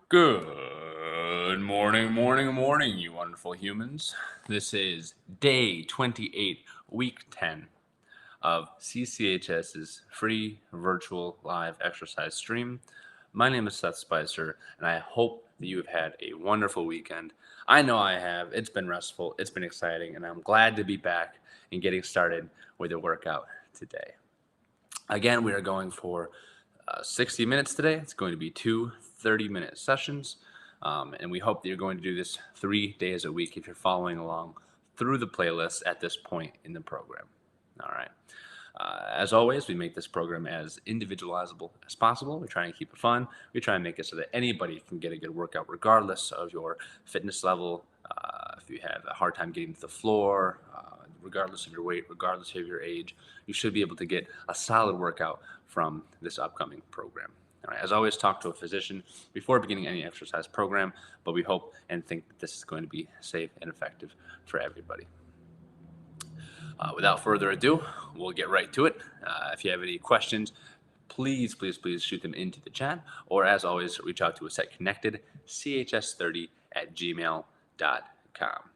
Good morning, you wonderful humans. This is day 28, week 10 of CCHS's free virtual live exercise stream. My name is Seth Spicer, and I hope that you have had a wonderful weekend. I know I have. It's been restful, it's been exciting, and I'm glad to be back and getting started with a workout today. Again, we are going for 60 minutes today. It's going to be two 30-minute sessions. And we hope that you're going to do this 3 days a week if you're following along through the playlist at this point in the program. All right. As always, we make this program as individualizable as possible. We try and keep it fun. We try and make it so that anybody can get a good workout regardless of your fitness level. If you have a hard time getting to the floor, regardless of your weight, regardless of your age, you should be able to get a solid workout from this upcoming program. All right, as always, talk to a physician before beginning any exercise program, but we hope and think that this is going to be safe and effective for everybody. Without further ado, we'll get right to it. If you have any questions, please shoot them into the chat, or as always, reach out to us at connectedchs30@gmail.com.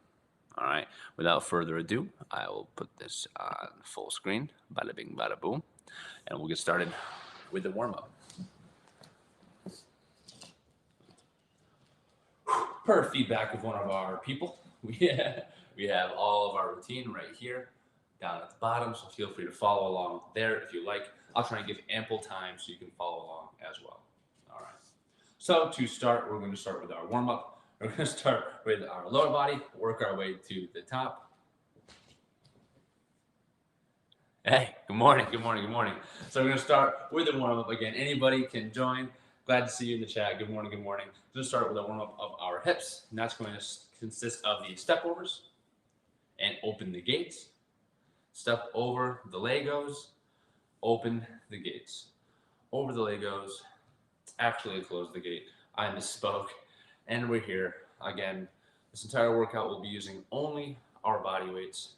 All right, without further ado, I will put this on full screen, bada bing, bada boom, and we'll get started with the warm-up. Per feedback of one of our people, we have all of our routine right here down at the bottom, so feel free to follow along there if you like. I'll try and give ample time so you can follow along as well. All right. So to start, we're going to start with our warm-up. We're going to start with our lower body, work our way to the top. Hey, good morning. So we're going to start with the warm-up again. Anybody can join. Glad to see you in the chat. Good morning. We're going to start with a warm-up of our hips, and that's going to consist of the step overs and open the gates. Step over the Legos, open the gates. Over the Legos, actually close the gate. I misspoke. And we're here. Again, this entire workout will be using only our body weights.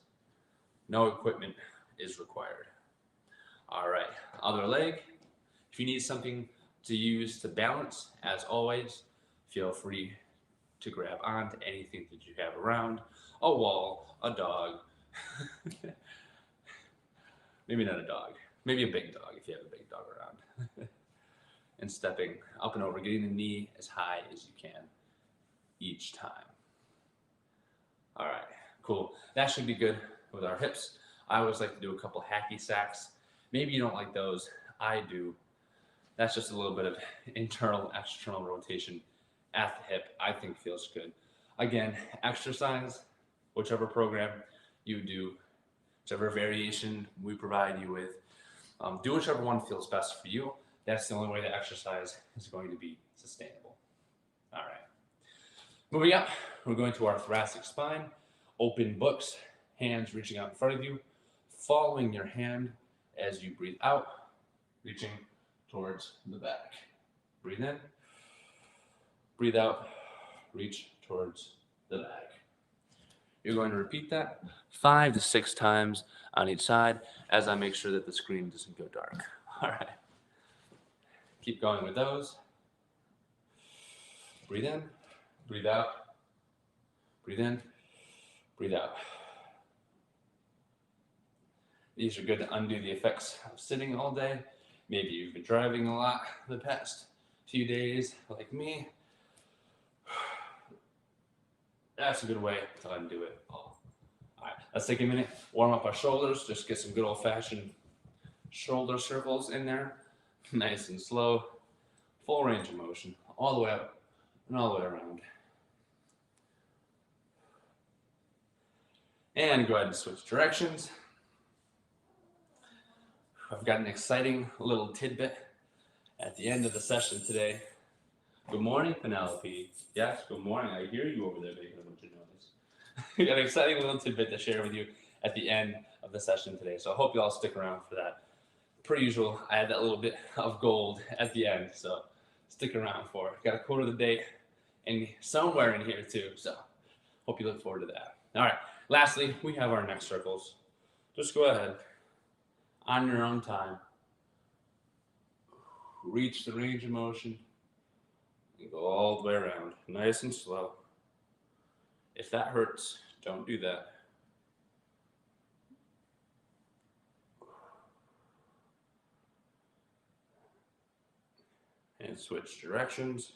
No equipment is required. All right, other leg. If you need something to use to balance, as always, feel free to grab onto anything that you have around. A wall, a dog. Maybe not a dog. Maybe a big dog if you have a big dog around. And stepping up and over, getting the knee as high as you can each time. All right, cool. That should be good with our hips. I always like to do a couple hacky sacks. Maybe you don't like those. I do. That's just a little bit of internal, external rotation at the hip. I think feels good. Again, exercise, whichever program you do, whichever variation we provide you with, do whichever one feels best for you. That's the only way that exercise is going to be sustainable. All right. Moving up, we're going to our thoracic spine. Open books, hands reaching out in front of you, following your hand as you breathe out, reaching towards the back. Breathe in, breathe out, reach towards the back. You're going to repeat that 5 to 6 times on each side as I make sure that the screen doesn't go dark. All right. Keep going with those. Breathe in, breathe out, breathe in, breathe out. These are good to undo the effects of sitting all day. Maybe you've been driving a lot the past few days, like me. That's a good way to undo it all. All right, let's take a minute, warm up our shoulders, just get some good old-fashioned shoulder circles in there. Nice and slow, full range of motion, all the way up and all the way around. And go ahead and switch directions. I've got an exciting little tidbit at the end of the session today. Good morning, Penelope. Yes, good morning. I hear you over there making a bunch of noise. We got an exciting little tidbit to share with you at the end of the session today. So I hope you all stick around for that. Per usual, I had that little bit of gold at the end, so stick around for it. Got a quote of the day and somewhere in here too, so hope you look forward to that. All right, lastly, we have our neck circles. Just go ahead, on your own time, reach the range of motion, and go all the way around, nice and slow. If that hurts, don't do that. And switch directions.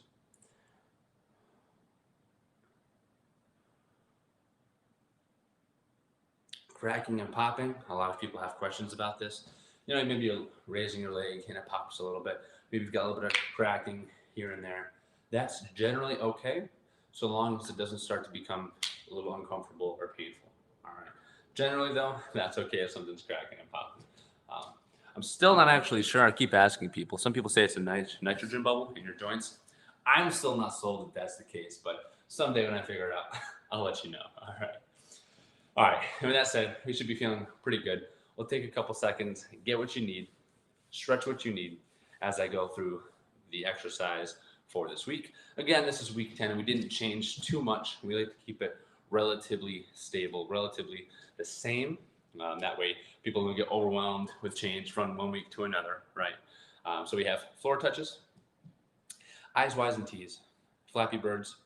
Cracking and popping. A lot of people have questions about this. Maybe you're raising your leg and it pops a little bit. Maybe you've got a little bit of cracking here and there. That's generally okay, so long as it doesn't start to become a little uncomfortable or painful. All right. Generally, though, that's okay if something's cracking and popping. I'm still not actually sure. I keep asking people. Some people say it's a nitrogen bubble in your joints. I'm still not sold that that's the case, but someday when I figure it out, I'll let you know. All right. All right. And with that said, we should be feeling pretty good. We'll take a couple seconds, get what you need, stretch what you need as I go through the exercise for this week. Again, this is week 10, and we didn't change too much. We like to keep it relatively stable, relatively the same. That way, people don't get overwhelmed with change from one week to another, right? So we have floor touches, eyes, Ys, and Ts, flappy birds,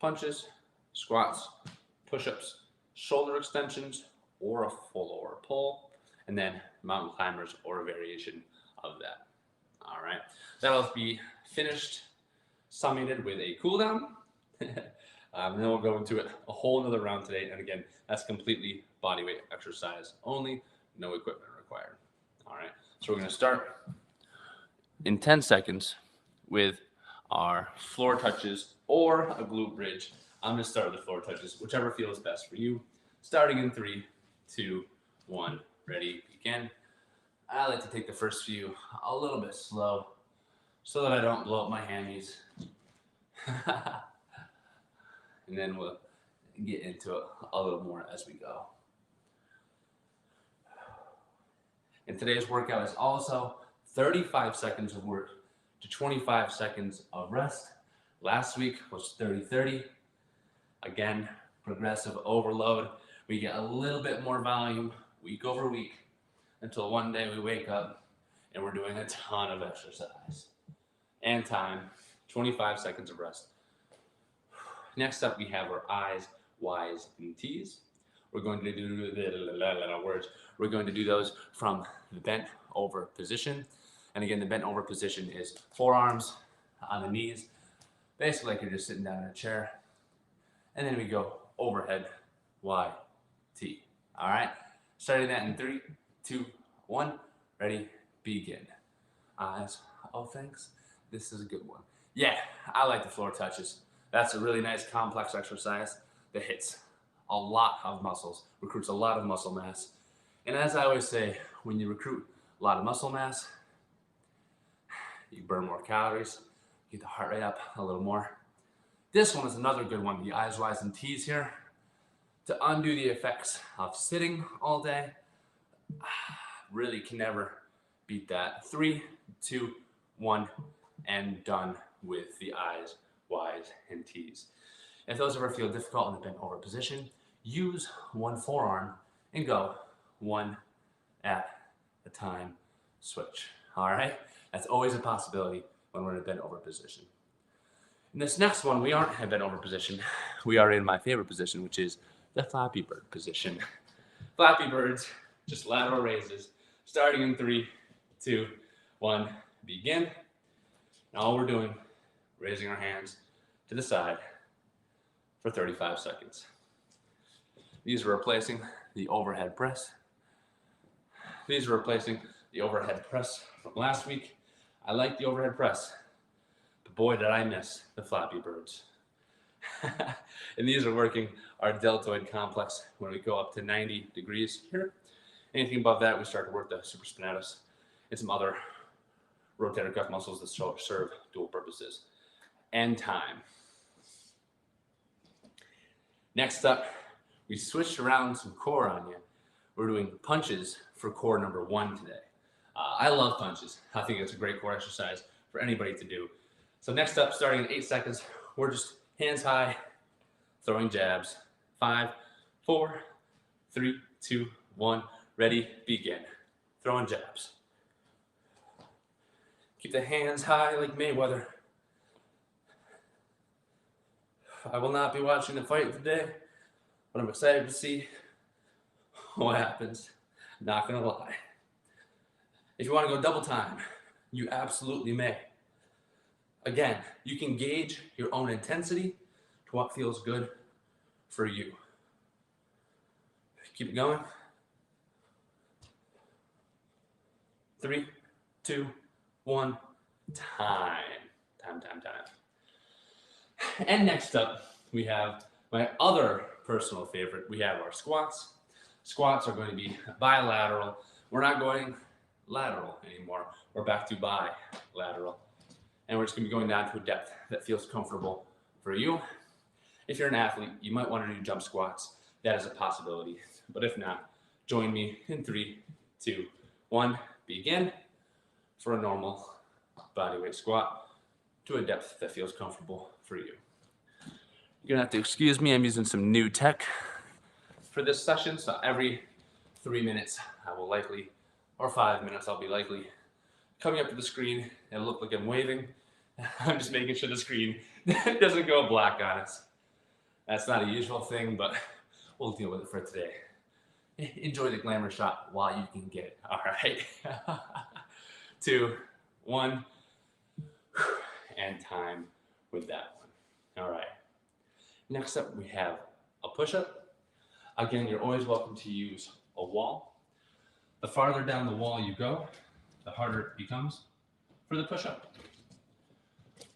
punches, squats, push-ups, shoulder extensions, or a full or pull, and then mountain climbers or a variation of that. All right, that'll be finished, summated with a cool down. And then we'll go into it a whole another round today. And again, that's completely body weight exercise only, no equipment required. All right, so we're going to start in 10 seconds with our floor touches or a glute bridge. I'm going to start with the floor touches, whichever feels best for you. Starting in 3, 2, 1, ready, begin. I like to take the first few a little bit slow so that I don't blow up my hammies. And then we'll get into it a little more as we go. And today's workout is also 35 seconds of work to 25 seconds of rest. Last week was 30-30. Again, progressive overload. We get a little bit more volume week over week until one day we wake up and we're doing a ton of exercise. And time, 25 seconds of rest. Next up, we have our I's, Y's, and T's. We're going to do We're going to do those from the bent over position. And again, the bent over position is forearms on the knees, basically like you're just sitting down in a chair. And then we go overhead, Y, T. All right, starting that in 3, 2, 1, ready, begin. Eyes, oh thanks, this is a good one. Yeah, I like the floor touches. That's a really nice complex exercise that hits a lot of muscles, recruits a lot of muscle mass. And as I always say, when you recruit a lot of muscle mass, you burn more calories, get the heart rate up a little more. This one is another good one, the I's, Y's, and T's here. To undo the effects of sitting all day, really can never beat that. 3, 2, 1, and done with the I's, Y's, and T's. If those ever feel difficult in the bent over position, use one forearm and go one at a time, switch. All right? That's always a possibility when we're in a bent over position. In this next one, we aren't in a bent over position. We are in my favorite position, which is the Flappy Bird position. Flappy Birds, just lateral raises, starting in 3, 2, 1, begin. Now all we're doing, raising our hands to the side for 35 seconds. These are replacing the overhead press. These are replacing the overhead press from last week. I like the overhead press, but boy, did I miss the Flappy Birds. And these are working our deltoid complex when we go up to 90 degrees here. Anything above that, we start to work the supraspinatus and some other rotator cuff muscles that serve dual purposes. And time. Next up, we switched around some core on you. We're doing punches for core number 1 today. I love punches. I think it's a great core exercise for anybody to do. So next up, starting in 8 seconds, we're just hands high, throwing jabs. 5, 4, 3, 2, 1, ready, begin. Throwing jabs. Keep the hands high like Mayweather. I will not be watching the fight today, but I'm excited to see what happens. Not gonna lie. If you want to go double time, you absolutely may. Again, you can gauge your own intensity to what feels good for you. Keep it going. 3, 2, 1, time. Time. And next up, we have my other personal favorite. We have our squats. Squats are going to be bilateral. We're not going lateral anymore. We're back to bilateral. And we're just going to be going down to a depth that feels comfortable for you. If you're an athlete, you might want to do jump squats. That is a possibility. But if not, join me in 3, 2, 1. Begin for a normal bodyweight squat to a depth that feels comfortable for you. You're gonna have to excuse me, I'm using some new tech for this session, so every 3 minutes I will likely, or 5 minutes, I'll be likely coming up to the screen. It'll look like I'm waving. I'm just making sure the screen doesn't go black on us. That's not a usual thing, but we'll deal with it for today. Enjoy the glamour shot while you can get it. All right. 2, 1, and time with that one. All right. Next up, we have a push-up. Again, you're always welcome to use a wall. The farther down the wall you go, the harder it becomes for the push-up.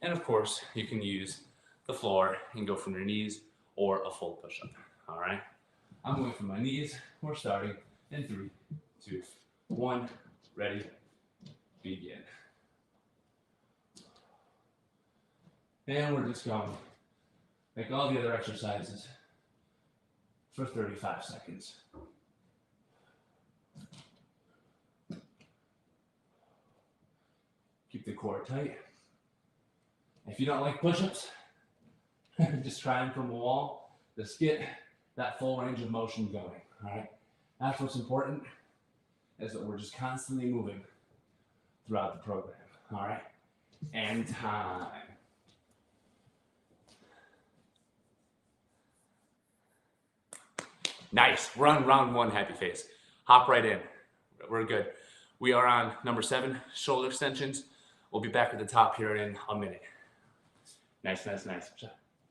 And of course, you can use the floor and go from your knees or a full push-up. All right. I'm going from my knees. We're starting in 3, 2, 1. Ready, begin. And we're just going like all the other exercises for 35 seconds. Keep the core tight. If you don't like push-ups, just try them from a wall. Just get that full range of motion going, all right? That's what's important, is that we're just constantly moving throughout the program, all right? And time. Nice, we're on round 1, happy face. Hop right in, we're good. We are on number 7, shoulder extensions. We'll be back at the top here in a minute. Nice.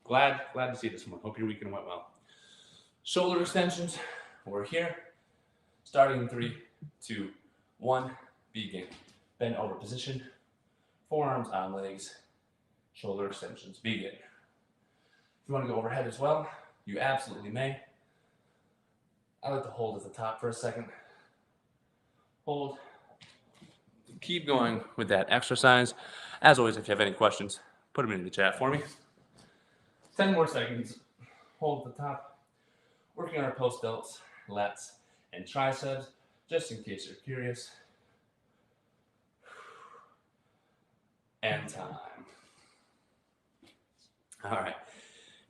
Glad to see this one. Hope your weekend went well. Shoulder extensions, we're here. Starting in 3, 2, 1, begin. Bend over position, forearms on legs, shoulder extensions, begin. If you want to go overhead as well, you absolutely may. I like to hold at the top for a second. Hold. Keep going with that exercise. As always, if you have any questions, put them in the chat for me. 10 more seconds. Hold at the top. Working on our post delts, lats, and triceps, just in case you're curious. And time. All right.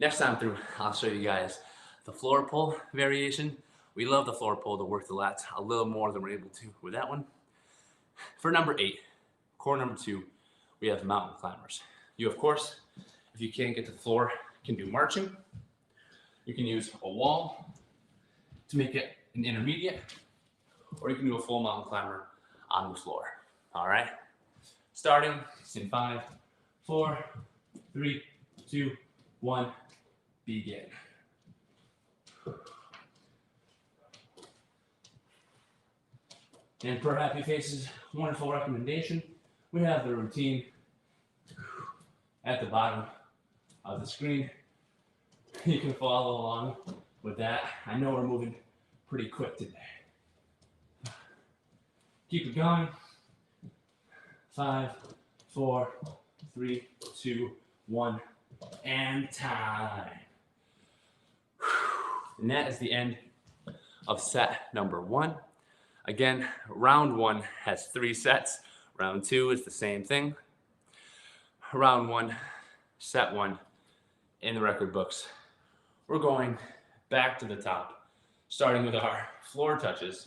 Next time through, I'll show you guys the floor pull variation. We love the floor pull to work the lats a little more than we're able to with that one. For number 8, core number 2, we have mountain climbers. You, of course, if you can't get to the floor, can do marching. You can use a wall to make it an intermediate, or you can do a full mountain climber on the floor. All right. Starting in 5, 4, 3, 2, 1, begin. And per Happy Face's wonderful recommendation, we have the routine at the bottom of the screen. You can follow along with that. I know we're moving pretty quick today. Keep it going. 5, 4, 3, 2, 1, and time. And that is the end of set number 1. Again, round 1 has 3 sets. Round 2 is the same thing. Round 1, set 1 in the record books. We're going back to the top, starting with our floor touches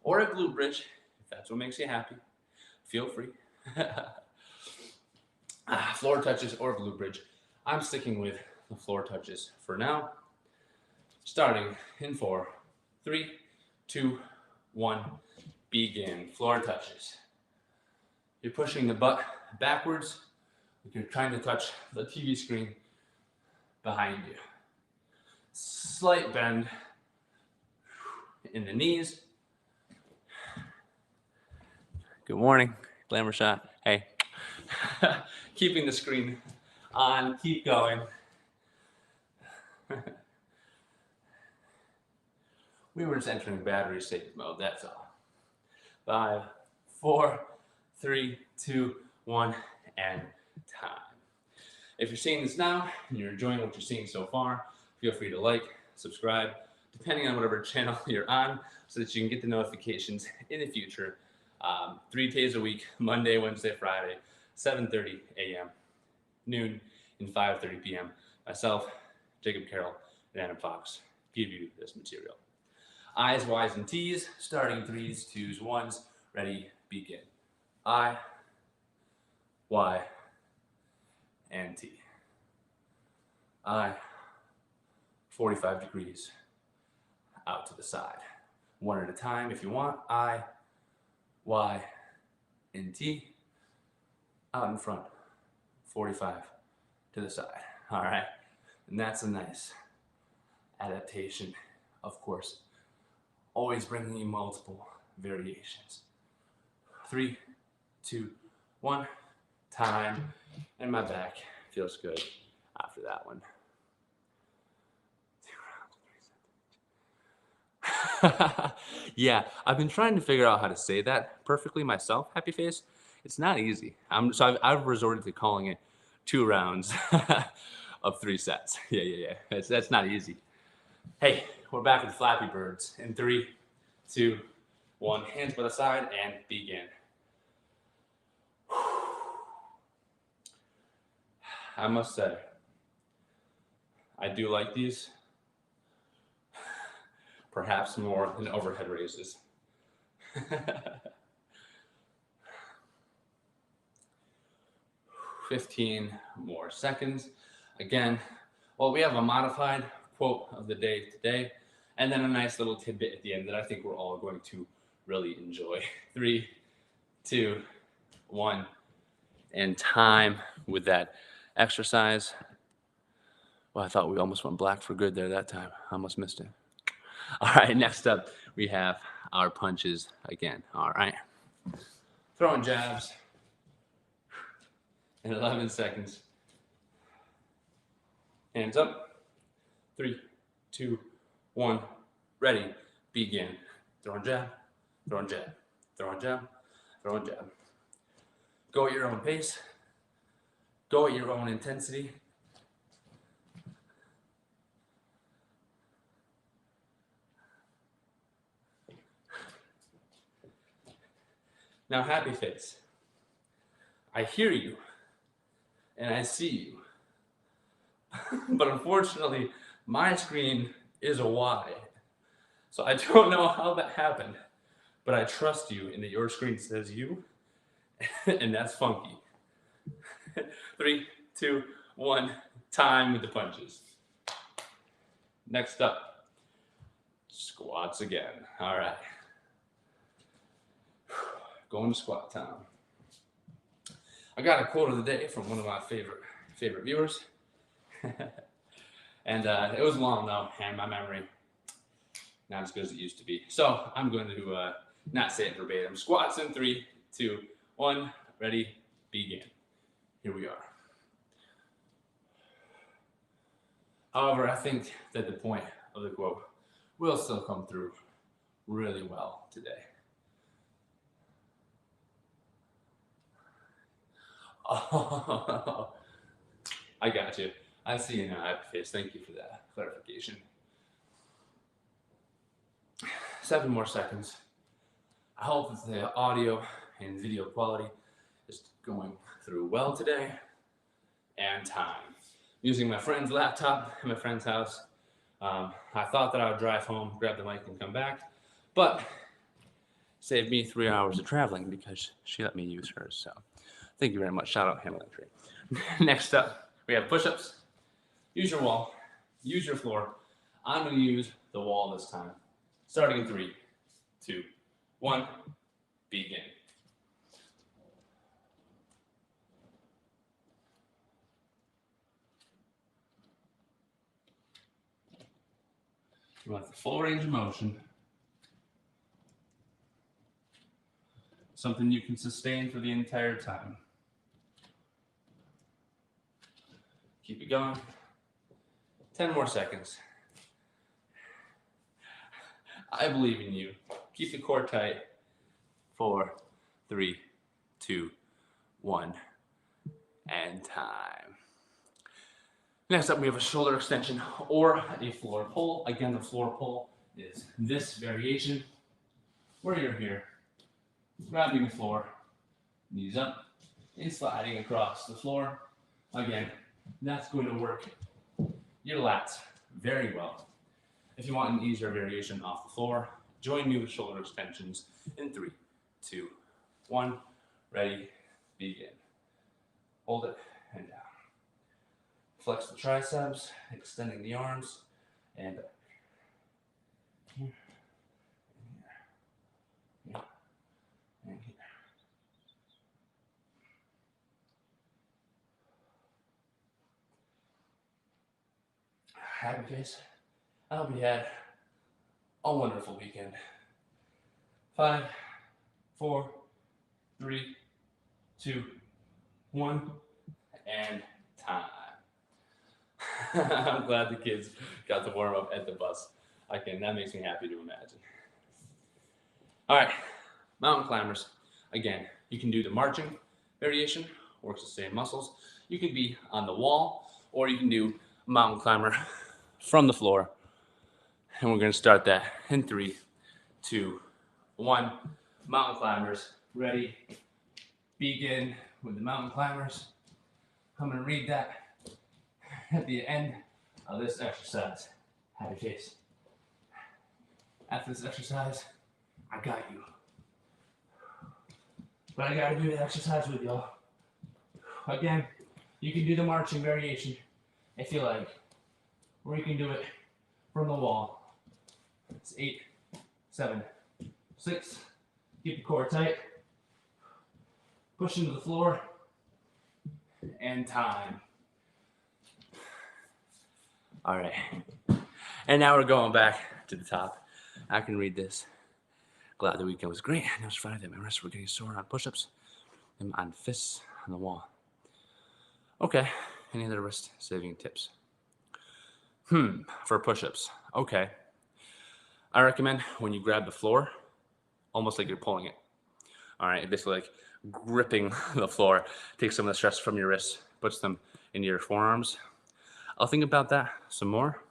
or a glute bridge, if that's what makes you happy. Feel free. Floor touches or glute bridge. I'm sticking with the floor touches for now. Starting in 4, 3, 2, 1, begin. Floor touches. You're pushing the butt backwards. You're trying to touch the TV screen behind you. Slight bend in the knees. Good morning, glamour shot. Hey. Keeping the screen on, keep going. We were just entering battery save mode, that's all. 5, 4, 3, 2, 1, and time. If you're seeing this now and you're enjoying what you're seeing so far, feel free to like, subscribe, depending on whatever channel you're on, so that you can get the notifications in the future. 3 days a week, Monday, Wednesday, Friday, 7:30 a.m., noon, and 5:30 p.m. Myself, Jacob Carroll, and Adam Fox give you this material. I's, Y's, and T's, starting 3s, 2s, 1s, ready, begin. I, Y, and T. I, 45 degrees, out to the side. One at a time if you want. I, Y, and T, out in front, 45 to the side. All right, and that's a nice adaptation, of course. Always bringing you multiple variations. 3, 2, 1, time, and my back feels good after that one. 2 rounds, 3 sets. Yeah, I've been trying to figure out how to say that perfectly myself, happy face. It's not easy. I've resorted to calling it 2 rounds of 3 sets. Yeah. That's not easy. Hey, we're back with Flappy Birds in 3, 2, 1. Hands by the side and begin. I must say, I do like these, perhaps more than overhead raises. 15 more seconds. Again, well, we have a modified quote of the day today, and then a nice little tidbit at the end that I think we're all going to really enjoy. 3, 2, 1, and time with that exercise. Well, I thought we almost went black for good there that time. I almost missed it. All right, next up, we have our punches again. All right. Throwing jabs in 11 seconds. Hands up. 3, 2, 1. Ready. Begin. Throwing jab, throwing jab, throwing jab, throwing jab. Go at your own pace. Go at your own intensity. Now, happy face. I hear you and I see you. But unfortunately, my screen is a Y. So I don't know how that happened, but I trust you in that your screen says you, and that's funky. 3, 2, 1, time with the punches. Next up, squats again. All right. Going to squat time. I got a quote of the day from one of my favorite viewers. And it was long though, and my memory not as good as it used to be. So I'm going to not say it verbatim. Squats in 3, 2, 1. Ready, begin. Here we are. However, I think that the point of the quote will still come through really well today. Oh, I got you. I see you now, happy face. Thank you for that clarification. 7 more seconds. I hope that the audio and video quality is going through well today. And time. Using my friend's laptop at my friend's house. I thought that I would drive home, grab the mic, and come back, but saved me 3 hours of traveling because she let me use hers. So thank you very much. Shout out handling tree. Next up, we have push-ups. Use your wall. Use your floor. I'm going to use the wall this time. Starting in 3, 2, 1, begin. You want the full range of motion. Something you can sustain for the entire time. Keep it going. 10 more seconds. I believe in you. Keep the core tight. 4, 3, 2, 1, and time. Next up, we have a shoulder extension or a floor pull. Again, the floor pull is this variation where you're here, grabbing the floor, knees up, and sliding across the floor. Again, that's going to work your lats very well. If you want an easier variation off the floor, join me with shoulder extensions in 3, 2, 1. Ready, begin. Hold it and down. Flex the triceps, extending the arms, and back. Here, and here, and here. Happy face. I hope you had a wonderful weekend. 5, 4, 3, 2, 1, and time. I'm glad the kids got to warm up at the bus. That makes me happy to imagine. All right, mountain climbers. Again, you can do the marching variation, works the same muscles. You can be on the wall, or you can do mountain climber from the floor. And we're going to start that in 3, 2, 1. Mountain climbers, ready, begin with the mountain climbers. I'm going to read that at the end of this exercise. Happy face. After this exercise, I got you. But I got to do the exercise with y'all. Again, you can do the marching variation if you like, or you can do it from the wall. It's 8, 7, 6. Keep the core tight. Push into the floor. And time. All right. And now we're going back to the top. I can read this. Glad the weekend was great. Now it's Friday that my wrists were getting sore on push-ups and on fists on the wall. Okay. Any other wrist saving tips? For push-ups. Okay. I recommend when you grab the floor, almost like you're pulling it. All right. Basically like gripping the floor. Take some of the stress from your wrists, puts them into your forearms. I'll think about that some more.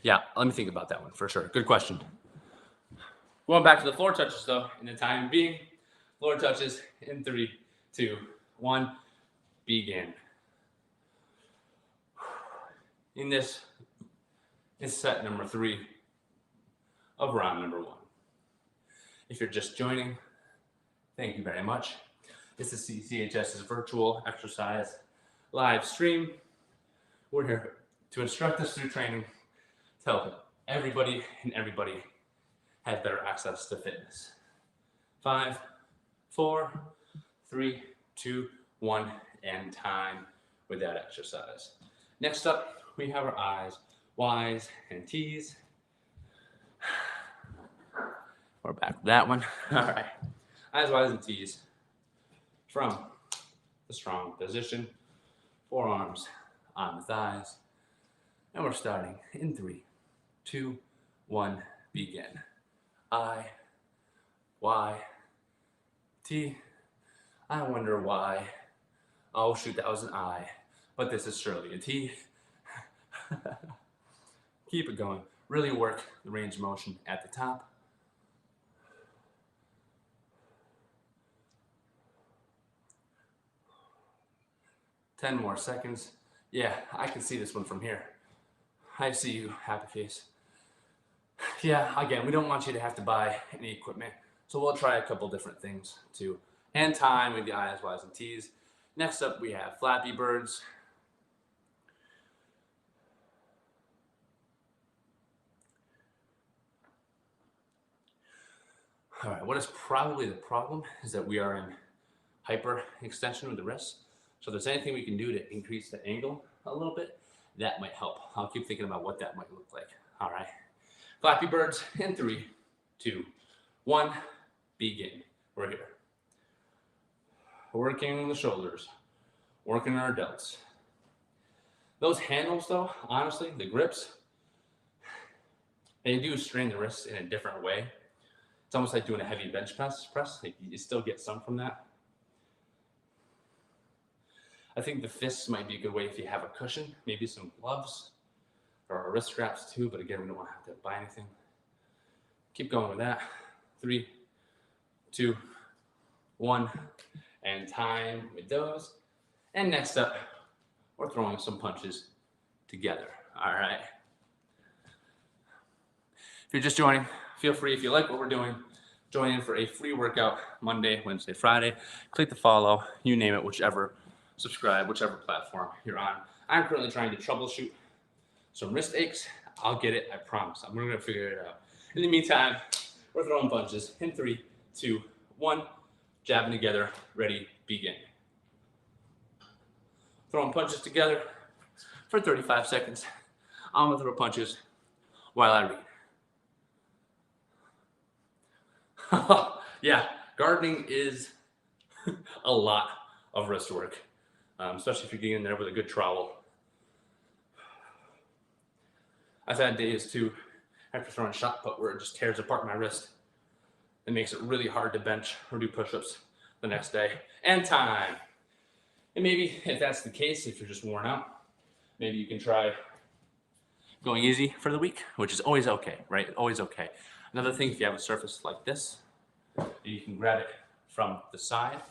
Yeah, let me think about that one for sure. Good question. Going back to the floor touches though, in the time being, floor touches in 3, 2, 1, begin. In this is set number 3 of round number 1. If you're just joining, thank you very much. This is CCHS's virtual exercise live stream. We're here to instruct us through training to help everybody have better access to fitness. 5, 4, 3, 2, 1, and time with that exercise. Next up, we have our I's, Y's, and T's. We're back with that one. All right. I's, Y's, and T's. From the strong position, forearms on the thighs. And we're starting in 3, 2, 1, begin. I, Y, T. I wonder why. Oh shoot, that was an I, but this is surely a T. Keep it going. Really work the range of motion at the top. Ten more seconds. Yeah, I can see this one from here. I see you, happy face. Yeah, again, we don't want you to have to buy any equipment, so we'll try a couple different things too. And time with the I's, Y's, and T's. Next up, we have Flappy Birds. All right, what is probably the problem is that we are in hyper extension with the wrist. So if there's anything we can do to increase the angle a little bit, that might help. I'll keep thinking about what that might look like. All right, Flappy Birds in 3, 2, 1, begin. We're here. Working the shoulders, working our delts. Those handles though, honestly, the grips, they do strain the wrists in a different way. It's almost like doing a heavy bench press. Like you still get some from that. I think the fists might be a good way if you have a cushion, maybe some gloves or wrist straps too, but again, we don't want to have to buy anything. Keep going with that. 3, 2, 1, and time with those. And next up, we're throwing some punches together. All right. If you're just joining, feel free, if you like what we're doing, join in for a free workout Monday, Wednesday, Friday. Click the follow, you name it, whichever, subscribe, whichever platform you're on. I'm currently trying to troubleshoot some wrist aches. I'll get it, I promise. I'm gonna figure it out. In the meantime, we're throwing punches in 3, 2, 1, jabbing together, ready, begin. Throwing punches together for 35 seconds. I'm gonna throw punches while I read. Yeah, gardening is a lot of wrist work, especially if you're getting in there with a good trowel. I've had days too, after throwing a shot put, where it just tears apart my wrist. It makes it really hard to bench or do push-ups the next day. And time. And maybe if that's the case, if you're just worn out, maybe you can try going easy for the week, which is always okay, right? Always okay. Another thing, if you have a surface like this, you can grab it from the side,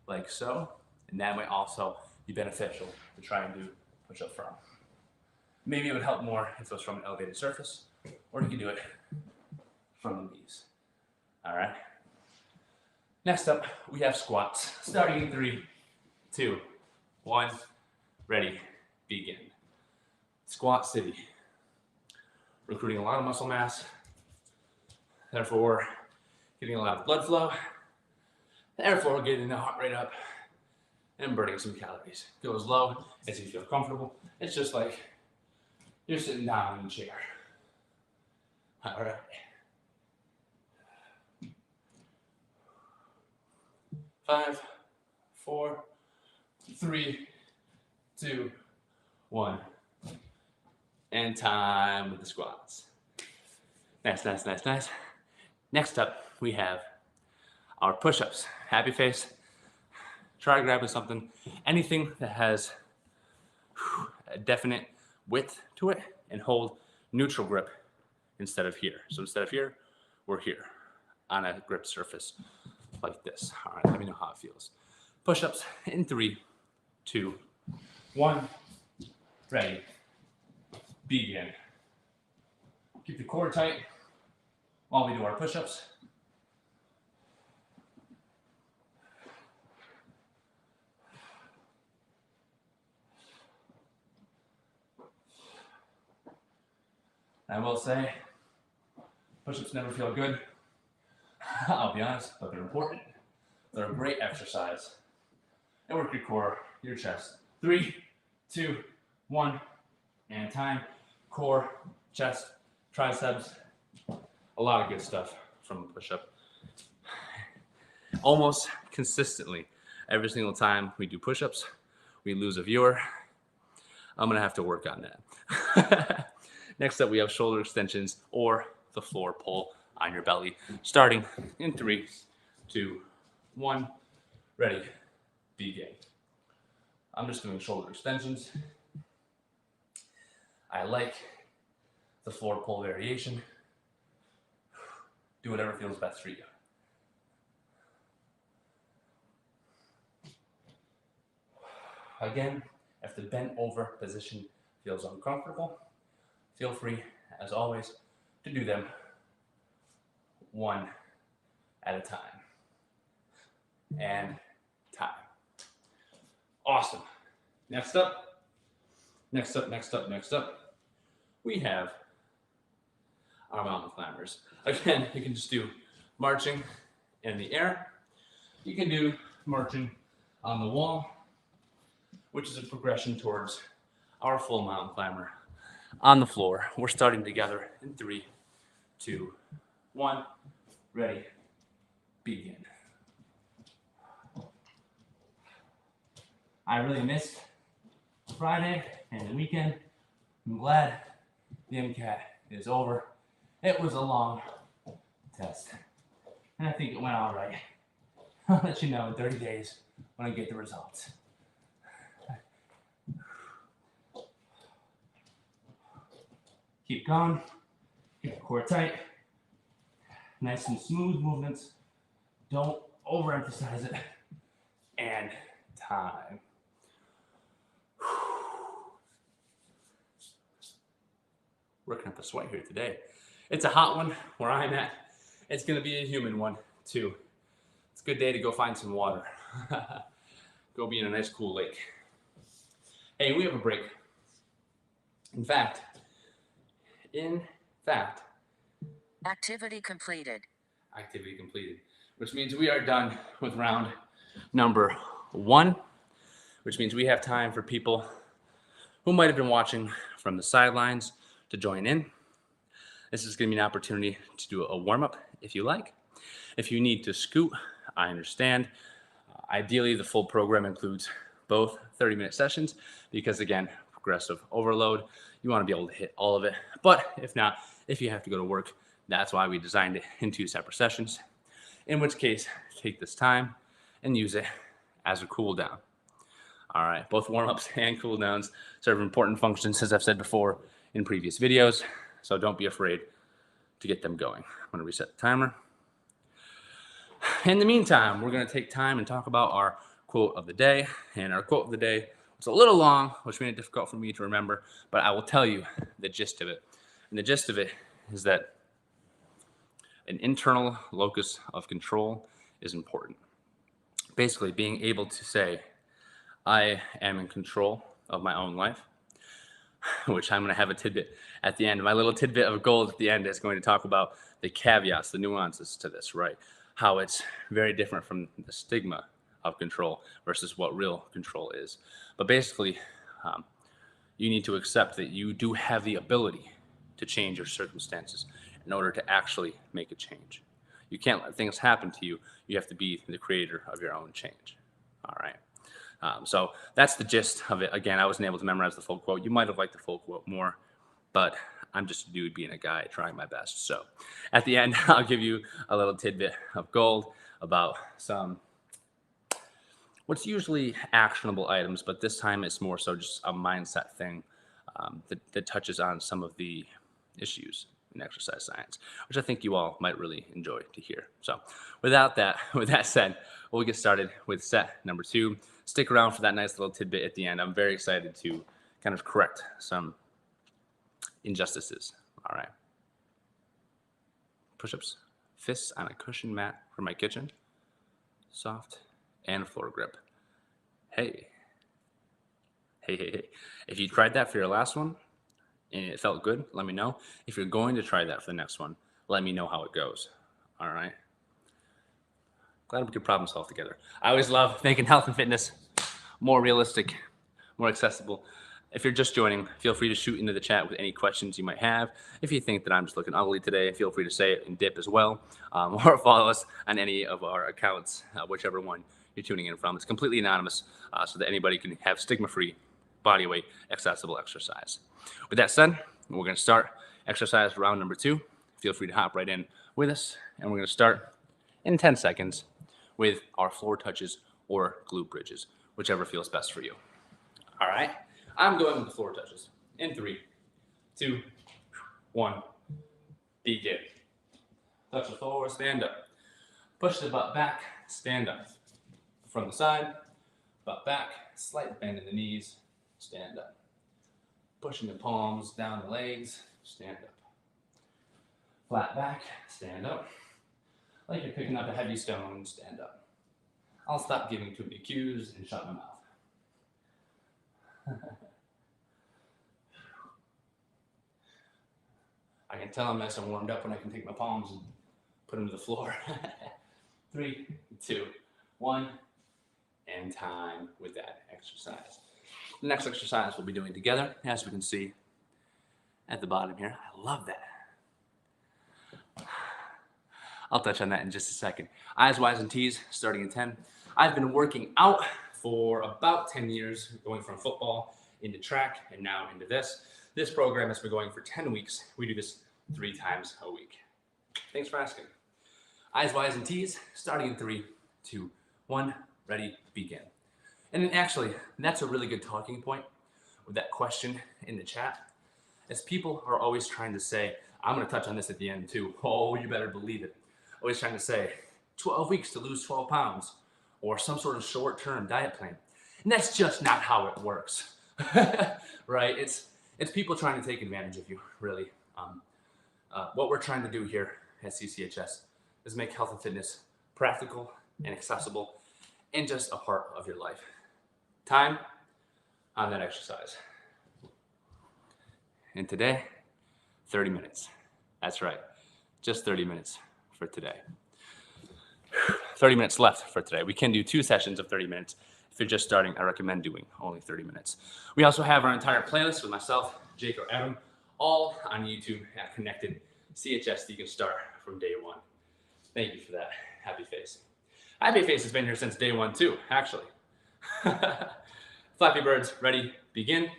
like so, and that might also be beneficial to try and do push-up from. Maybe it would help more if it was from an elevated surface, or you can do it from the knees. All right. Next up, we have squats. Starting in 3, 2, 1, ready, begin. Squat city. Recruiting a lot of muscle mass, therefore getting a lot of blood flow, therefore getting the heart rate up and burning some calories. Go as low as you feel comfortable. It's just like you're sitting down in a chair. All right. Five, 4, 3, 2, 1. And time with the squats. Nice, nice, nice, nice. Next up, we have our push-ups. Happy face. Try grabbing something, anything that has a definite width to it, and hold neutral grip instead of here. So instead of here, we're here on a grip surface like this. All right, let me know how it feels. Push-ups in 3, 2, 1. Ready. Begin. Keep the core tight while we do our push-ups. I will say, push-ups never feel good. I'll be honest, but they're important. They're a great exercise. And work your core, your chest. 3, 2, 1, and time. Core, chest, triceps. A lot of good stuff from a push-up. Almost consistently, every single time we do push-ups, we lose a viewer. I'm gonna have to work on that. Next up, we have shoulder extensions or the floor pull on your belly. Starting in 3, 2, 1. Ready, begin. I'm just doing shoulder extensions. I like the floor pull variation. Do whatever feels best for you. Again, if the bent over position feels uncomfortable, feel free, as always, to do them one at a time. And time. Awesome. Next up, we have our mountain climbers. Again, you can just do marching in the air. You can do marching on the wall, which is a progression towards our full mountain climber on the floor. We're starting together in 3, 2, 1. Ready, begin. I really missed Friday and the weekend. I'm glad the MCAT is over. It was a long test, and I think it went all right. I'll let you know in 30 days when I get the results. Keep going, keep the core tight, nice and smooth movements. Don't overemphasize it, and time. Working up a sweat here today. It's a hot one where I'm at. It's gonna be a humid one too. It's a good day to go find some water. Go be in a nice cool lake. Hey, we have a break. In fact, activity completed. Activity completed, which means we are done with round number 1, which means we have time for people who might have been watching from the sidelines to join in. This is going to be an opportunity to do a warm-up if you like. If you need to scoot, I understand. Ideally, the full program includes both 30-minute sessions because, again, progressive overload, you want to be able to hit all of it. But if not, if you have to go to work, that's why we designed it in 2 separate sessions, in which case, take this time and use it as a cool down. All right, both warm-ups and cool downs serve important functions, as I've said before in previous videos, so don't be afraid to get them going. I'm going to reset the timer. In the meantime, we're going to take time and talk about our quote of the day. And our quote of the day was a little long, which made it difficult for me to remember, but I will tell you the gist of it. And the gist of it is that an internal locus of control is important. Basically, being able to say, I am in control of my own life, which I'm going to have a tidbit at the end. My little tidbit of gold at the end is going to talk about the caveats, the nuances to this, right? How it's very different from the stigma of control versus what real control is. But basically, you need to accept that you do have the ability to change your circumstances in order to actually make a change. You can't let things happen to you. You have to be the creator of your own change. All right. So that's the gist of it. Again, I wasn't able to memorize the full quote. You might have liked the full quote more, but I'm just a dude being a guy trying my best. So at the end, I'll give you a little tidbit of gold about some what's usually actionable items, but this time it's more so just a mindset thing that touches on some of the issues in exercise science, which I think you all might really enjoy to hear. So with that said, we'll get started with set number 2. Stick around for that nice little tidbit at the end. I'm very excited to kind of correct some injustices. All right. Push-ups, fists on a cushion mat for my kitchen, soft and floor grip. Hey. If you tried that for your last one and it felt good, let me know. If you're going to try that for the next one, let me know how it goes. All right. Glad we could problem solve together. I always love making health and fitness more realistic, more accessible. If you're just joining, feel free to shoot into the chat with any questions you might have. If you think that I'm just looking ugly today, feel free to say it and dip as well, or follow us on any of our accounts, whichever one you're tuning in from. It's completely anonymous, so that anybody can have stigma-free, body weight, accessible exercise. With that said, we're going to start exercise round number 2. Feel free to hop right in with us, and we're going to start in 10 seconds with our floor touches or glute bridges, whichever feels best for you. All right, I'm going with the floor touches. In 3, 2, 1, begin. Touch the floor, stand up. Push the butt back, stand up. From the side, butt back, slight bend in the knees, stand up. Pushing the palms down the legs, stand up. Flat back, stand up. Like you're picking up a heavy stone, stand up. I'll stop giving too many cues and shut my mouth. I can tell I'm nice and warmed up when I can take my palms and put them to the floor. 3, 2, 1, and time with that exercise. The next exercise we'll be doing together, as we can see at the bottom here. I love that. I'll touch on that in just a second. Eyes, Y's, and T's starting in 10. I've been working out for about 10 years, going from football into track and now into this. This program has been going for 10 weeks. We do this 3 times a week. Thanks for asking. Eyes, Y's, and T's starting in 3, 2, 1. Ready, begin. And then actually, that's a really good talking point with that question in the chat, as people are always trying to say, I'm going to touch on this at the end too. Oh, you better believe it. Always trying to say 12 weeks to lose 12 pounds or some sort of short-term diet plan. And that's just not how it works, right? It's people trying to take advantage of you, really. What we're trying to do here at CCHS is make health and fitness practical and accessible and just a part of your life. Time on that exercise. And today, 30 minutes. That's right, just 30 minutes for today. 30 minutes left for today. We can do 2 sessions of 30 minutes. If you're just starting, I recommend doing only 30 minutes. We also have our entire playlist with myself, Jake, or Adam, all on YouTube at Connected CHS. You can start from day 1. Thank you for that. Happy face. Happy face has been here since day 1 too, actually. Flappy birds, ready, begin.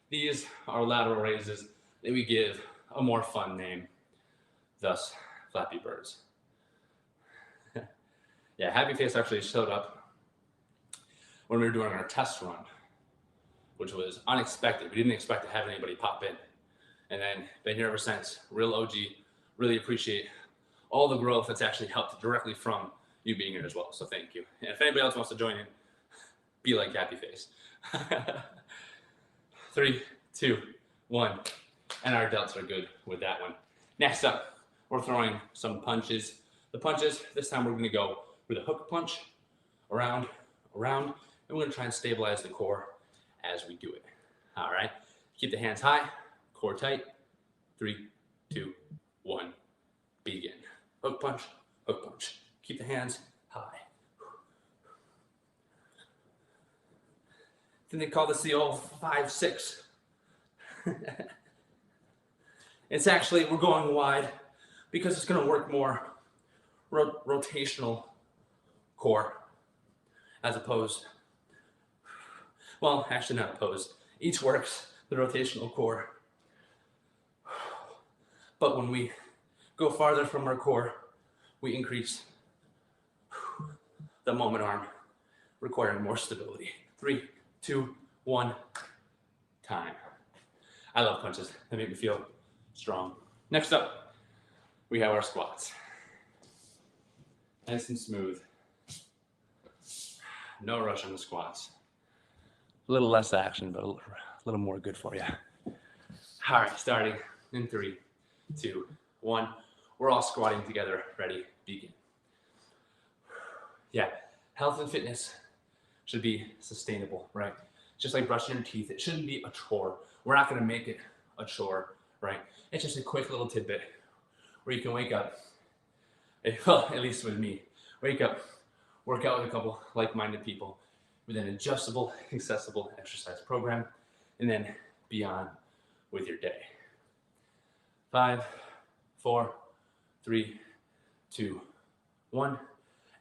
These are lateral raises that we give a more fun name, thus Flappy birds. Yeah, happy face actually showed up when we were doing our test run, which was unexpected. We didn't expect to have anybody pop in. And then been here ever since. Real OG. Really appreciate all the growth that's actually helped directly from you being here as well. So thank you. And if anybody else wants to join in, be like happy face. 3, 2, 1. And our delts are good with that one. Next up, we're throwing some punches. The punches, this time we're going to go with a hook punch, around, and we're going to try and stabilize the core as we do it. All right. Keep the hands high, core tight. 3, 2, 1, begin. Hook punch, hook punch. Keep the hands high. Then they call this the old 5-6. It's actually, we're going wide because it's going to work more rotational core as opposed, well, actually not opposed. Each works the rotational core. But when we go farther from our core, we increase the moment arm, requiring more stability. 3, 2, 1, time. I love punches. They make me feel strong. Next up, we have our squats. Nice and smooth. No rush on the squats. A little less action, but a little more good for you. All right, starting in 3, 2, 1. We're all squatting together. Ready, begin. Yeah, health and fitness should be sustainable, right? Just like brushing your teeth, it shouldn't be a chore. We're not going to make it a chore, right? It's just a quick little tidbit where you can wake up, well, at least with me, wake up, work out with a couple like-minded people with an adjustable, accessible exercise program, and then be on with your day. 5, 4, 3, 2, 1,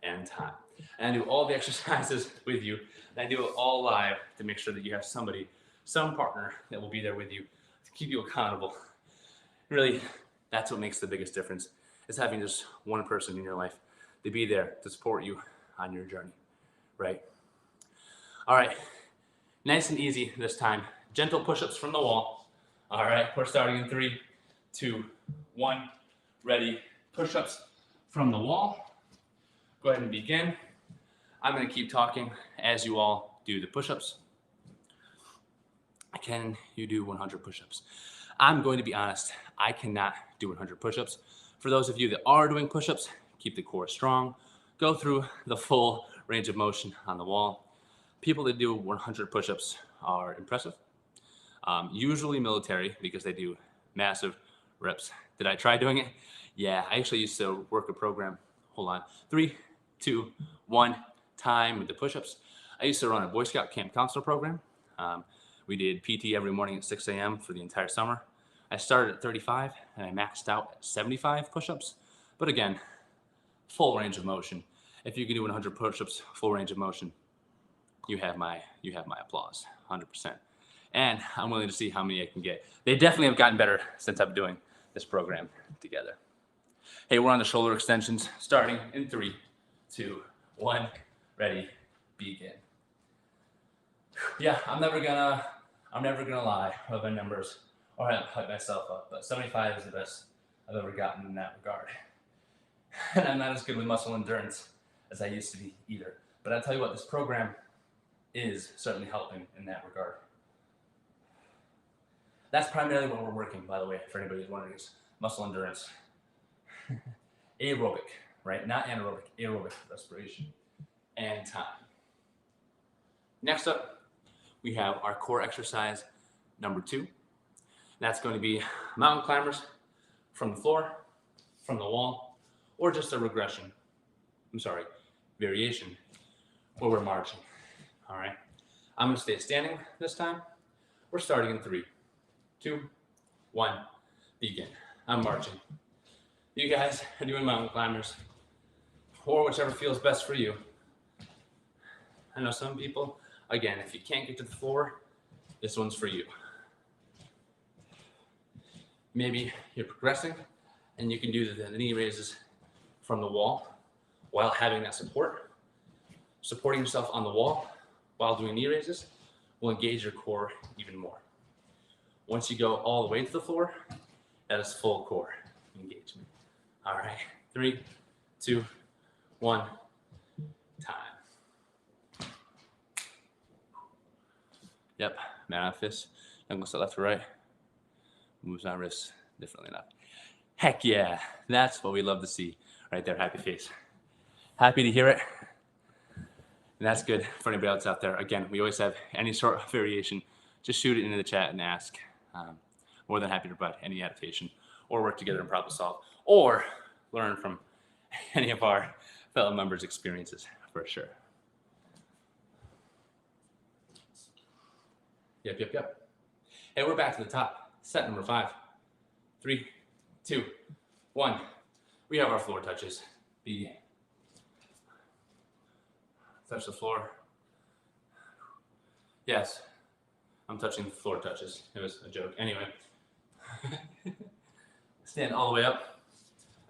and time. And I do all the exercises with you. And I do it all live to make sure that you have somebody, some partner that will be there with you to keep you accountable. Really, that's what makes the biggest difference, is having just one person in your life to be there to support you on your journey, right? All right, nice and easy this time. Gentle push-ups from the wall. All right, we're starting in 3, 2, 1. Ready, push-ups from the wall. Go ahead and begin. I'm going to keep talking as you all do the push-ups. Can you do 100 push-ups? I'm going to be honest, I cannot do 100 push-ups. For those of you that are doing push-ups, keep the core strong. Go through the full range of motion on the wall. People that do 100 push-ups are impressive. Usually military because they do massive reps. Did I try doing it? Yeah, I actually used to work a program. Hold on. 3, 2, 1, time with the push-ups. I used to run a Boy Scout camp counselor program. We did PT every morning at 6 a.m. for the entire summer. I started at 35 and I maxed out at 75 push-ups. But again, full range of motion. If you can do 100 push-ups, full range of motion, you have my applause, 100%. And I'm willing to see how many I can get. They definitely have gotten better since I've been doing this program together. Hey, we're on the shoulder extensions, starting in 3, 2, 1, ready, begin. Yeah, I'm never gonna lie about my numbers or hype myself up, but 75 is the best I've ever gotten in that regard. And I'm not as good with muscle endurance as I used to be either. But I'll tell you what, this program is certainly helping in that regard. That's primarily what we're working, by the way, for anybody who's wondering, is muscle endurance. Aerobic, right? Not anaerobic, aerobic respiration and time. Next up, we have our core exercise number 2. That's going to be mountain climbers from the floor, from the wall, or just a variation where we're marching. All right. I'm going to stay standing this time. We're starting in 3, 2, 1, begin. I'm marching. You guys are doing mountain climbers, or whichever feels best for you. I know some people, again, if you can't get to the floor, this one's for you. Maybe you're progressing and you can do the knee raises from the wall while having that support. Supporting yourself on the wall while doing knee raises will engage your core even more. Once you go all the way to the floor, that is full core engagement. All right, 3, 2, 1, time. Yep, man on fist. I'm gonna start left to right. Moves my wrists differently enough. Heck yeah, that's what we love to see right there. Happy face. Happy to hear it. And that's good for anybody else out there. Again, we always have any sort of variation. Just shoot it into the chat and ask. More than happy to provide any adaptation or work together and problem solve or learn from any of our fellow members' experiences for sure. Yep. Hey, we're back to the top. Set number 5. 3, 2, 1. We have our floor touches. Begin. Touch the floor. Yes, I'm touching the floor touches. It was a joke. Anyway. Stand all the way up.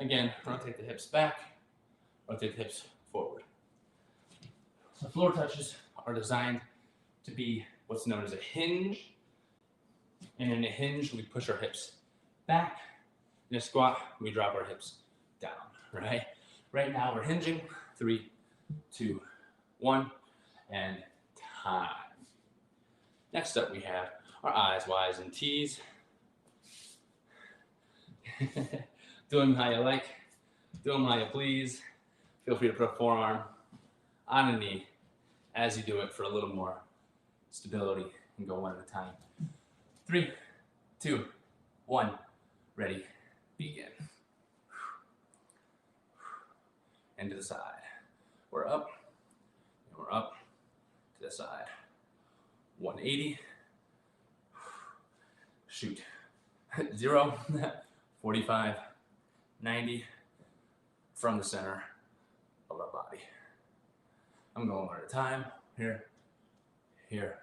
Again, rotate the hips back. Rotate the hips forward. The floor touches are designed to be what's known as a hinge. And in a hinge, we push our hips back. In a squat, we drop our hips down, right? Right now, we're hinging. 3, 2, 1, and time. Next up, we have our eyes, Y's, and T's. Do them how you like. Do them how you please. Feel free to put a forearm on a knee as you do it for a little more stability and go one at a time. 3, 2, 1, ready, begin. And to the side. We're up, and we're up to the side. 180. Shoot. 0, 45, 90 from the center of our body. I'm going one at a time. Here, here,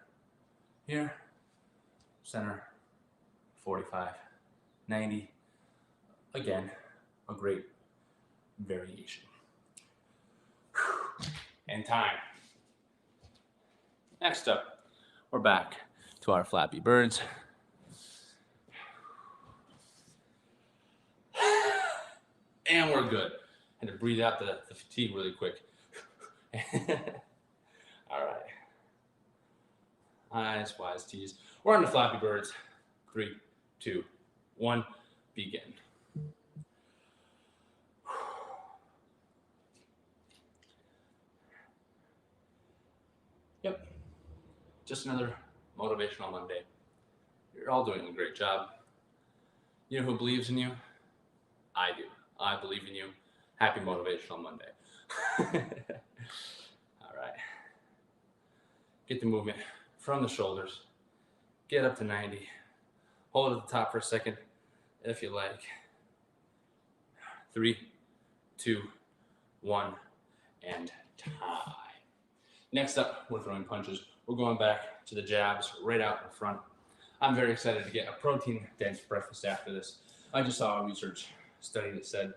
here. Center, 45, 90. Again, a great variation. And time. Next up, we're back to our Flappy birds. And we're good. And to breathe out the fatigue really quick. All right. Eyes, Y's, T's. We're on the Flappy birds. 3, 2, 1, begin. Yep. Just another Motivational Monday. You're all doing a great job. You know who believes in you? I do. I believe in you. Happy Motivational Monday. All right. Get the movement from the shoulders. Get up to 90. Hold it at the top for a second if you like. 3, 2, 1, and tie. Next up, we're throwing punches. We're going back to the jabs right out in front. I'm very excited to get a protein-dense breakfast after this. I just saw a research study that said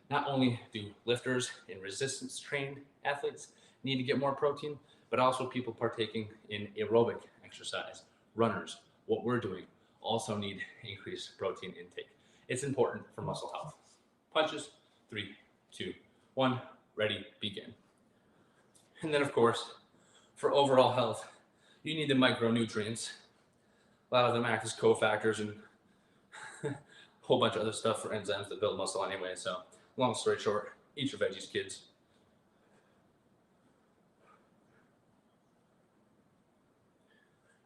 not only do lifters and resistance-trained athletes need to get more protein, but also people partaking in aerobic exercise, runners, what we're doing, also need increased protein intake. It's important for muscle health. Punches, 3, 2, 1, ready, begin. And then, of course, for overall health, you need the micronutrients. A lot of them act as cofactors and a whole bunch of other stuff for enzymes that build muscle anyway. So, long story short, eat your veggies, kids.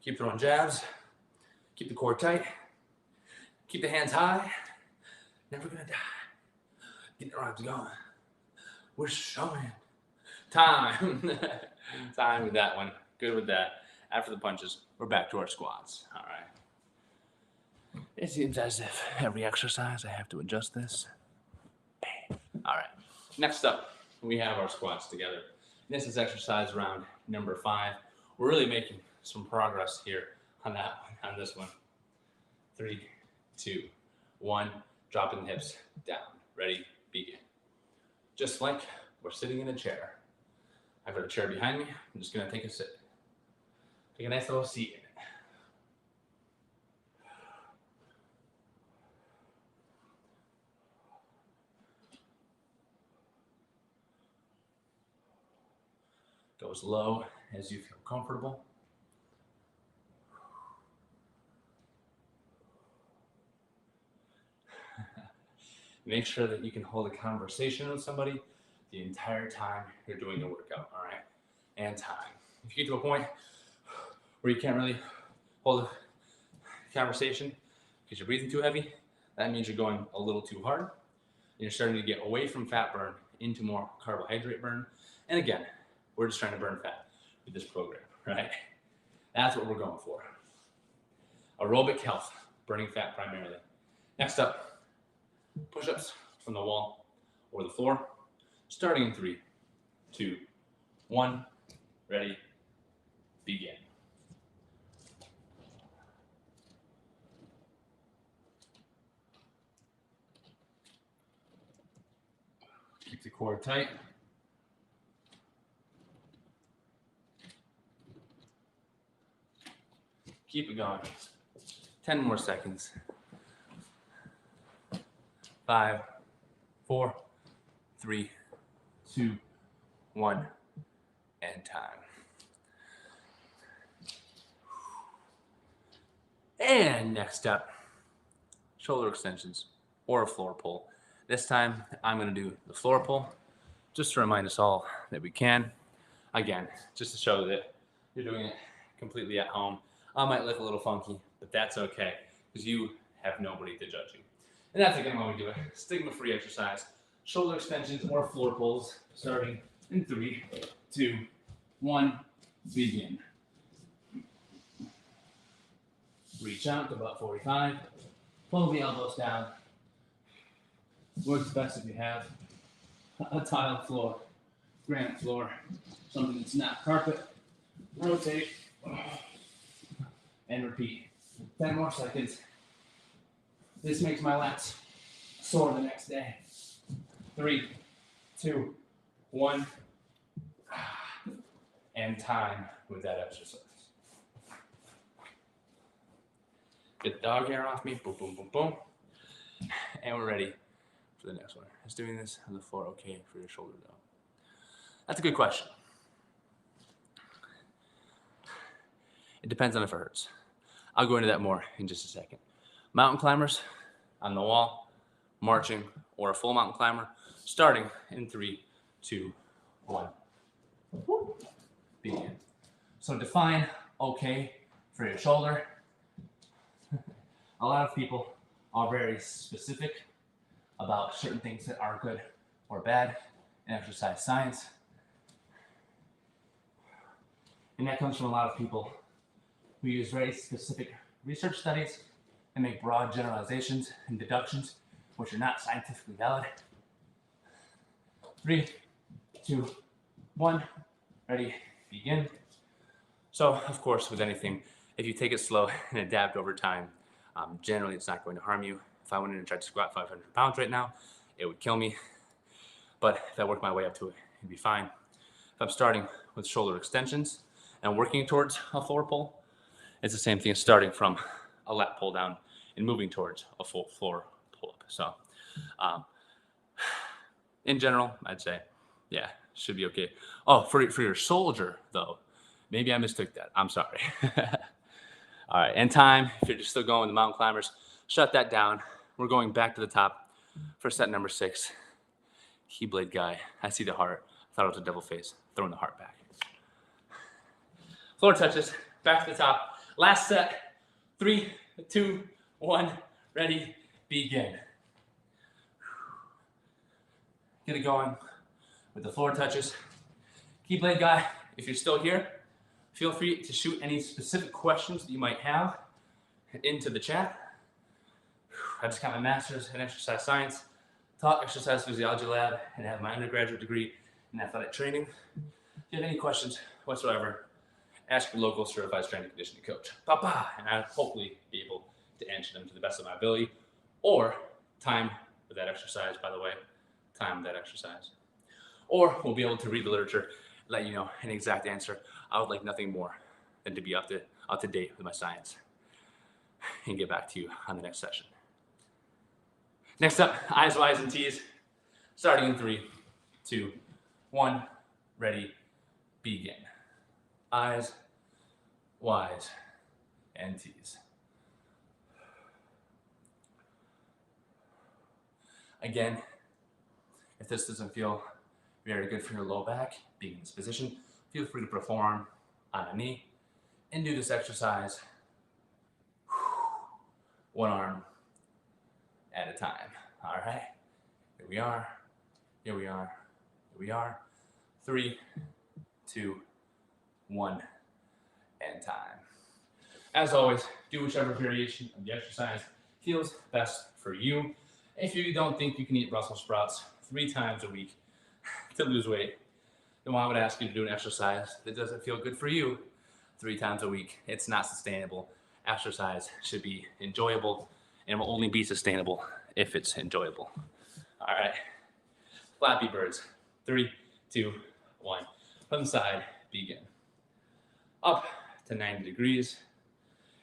Keep throwing jabs. Keep the core tight. Keep the hands high. Never gonna die. Get the arms going. We're showing. Time. Time with that one. Good with that. After the punches, we're back to our squats. All right. It seems as if every exercise I have to adjust this. Bam. All right. Next up, we have our squats together. This is exercise round number 5. We're really making some progress here on that one, on this one. 3, 2, 1. Dropping the hips down. Ready, begin. Just like we're sitting in a chair. I've got a chair behind me. I'm just going to take a sit. Take a nice little seat in it. Go as low as you feel comfortable. Make sure that you can hold a conversation with somebody the entire time you're doing the workout, all right? And time. If you get to a point where you can't really hold a conversation because you're breathing too heavy, that means you're going a little too hard. And you're starting to get away from fat burn into more carbohydrate burn. And again, we're just trying to burn fat with this program, right? That's what we're going for. Aerobic health, burning fat primarily. Next up, push-ups from the wall or the floor, starting in 3, 2, 1, ready, begin. Keep the core tight. Keep it going. 10 more seconds. 5, 4, 3, 2, 1, and time. And next up, shoulder extensions or a floor pull. This time, I'm going to do the floor pull, just to remind us all that we can. Again, just to show that you're doing it completely at home. I might look a little funky, but that's okay, because you have nobody to judge you. And that's again when we do a stigma-free exercise. Shoulder extensions or floor pulls, starting in 3, 2, 1, begin. Reach out to about 45. Pull the elbows down. Works best if you have a tile floor, granite floor, something that's not carpet. Rotate and repeat. 10 more seconds. This makes my lats sore the next day. 3, 2, 1, and time with that exercise. Get the dog hair off me. Boom, boom, boom, boom. And we're ready for the next one. Is doing this on the floor okay for your shoulder though? That's a good question. It depends on if it hurts. I'll go into that more in just a second. Mountain climbers on the wall, marching, or a full mountain climber, starting in 3, 2, 1. Begin. So define okay For your shoulder, a lot of people are very specific about certain things that are good or bad in exercise science. And that comes from a lot of people who use very specific research studies and make broad generalizations and deductions, which are not scientifically valid. 3, 2, 1, ready, begin. So, of course, with anything, if you take it slow and adapt over time, generally it's not going to harm you. If I went in and tried to squat 500 pounds right now, it would kill me. But if I work my way up to it, it'd be fine. If I'm starting with shoulder extensions and working towards a floor pull, it's the same thing as starting from a lat pull down and moving towards a full floor pull up. So, in general, I'd say, yeah, should be okay. Oh, for your shoulder, though, maybe I mistook that. I'm sorry. All right, and time, if you're just still going with the mountain climbers, shut that down. We're going back to the top for set number 6. Keyblade guy. I see the heart. I thought it was a devil face. Throwing the heart back. Floor touches. Back to the top. Last set. 3, 2, 1. Ready. Begin. Get it going with the floor touches. Keyblade guy, if you're still here, feel free to shoot any specific questions that you might have into the chat. I just got my master's in exercise science, taught exercise physiology lab, and have my undergraduate degree in athletic training. If you have any questions whatsoever, ask your local certified strength and conditioning coach. And I'll hopefully be able to answer them to the best of my ability, or time for that exercise, by the way, time that exercise. Or we'll be able to read the literature, let you know an exact answer. I would like nothing more than to be up to date with my science and get back to you on the next session. Next up, eyes, Y's, and T's. Starting in 3, 2, 1, ready, begin. Eyes, Y's, and T's. Again, if this doesn't feel very good for your low back, being in this position, feel free to perform on a knee and do this exercise one arm at a time. All right, here we are, here we are, here we are. 3, 2, 1, and time. As always, do whichever variation of the exercise feels best for you. If you don't think you can eat Brussels sprouts 3 times a week to lose weight, then I would ask you to do an exercise that doesn't feel good for you 3 times a week. It's not sustainable. Exercise should be enjoyable and will only be sustainable if it's enjoyable. All right. Flappy birds. 3, 2, 1. From the side, begin. Up to 90 degrees.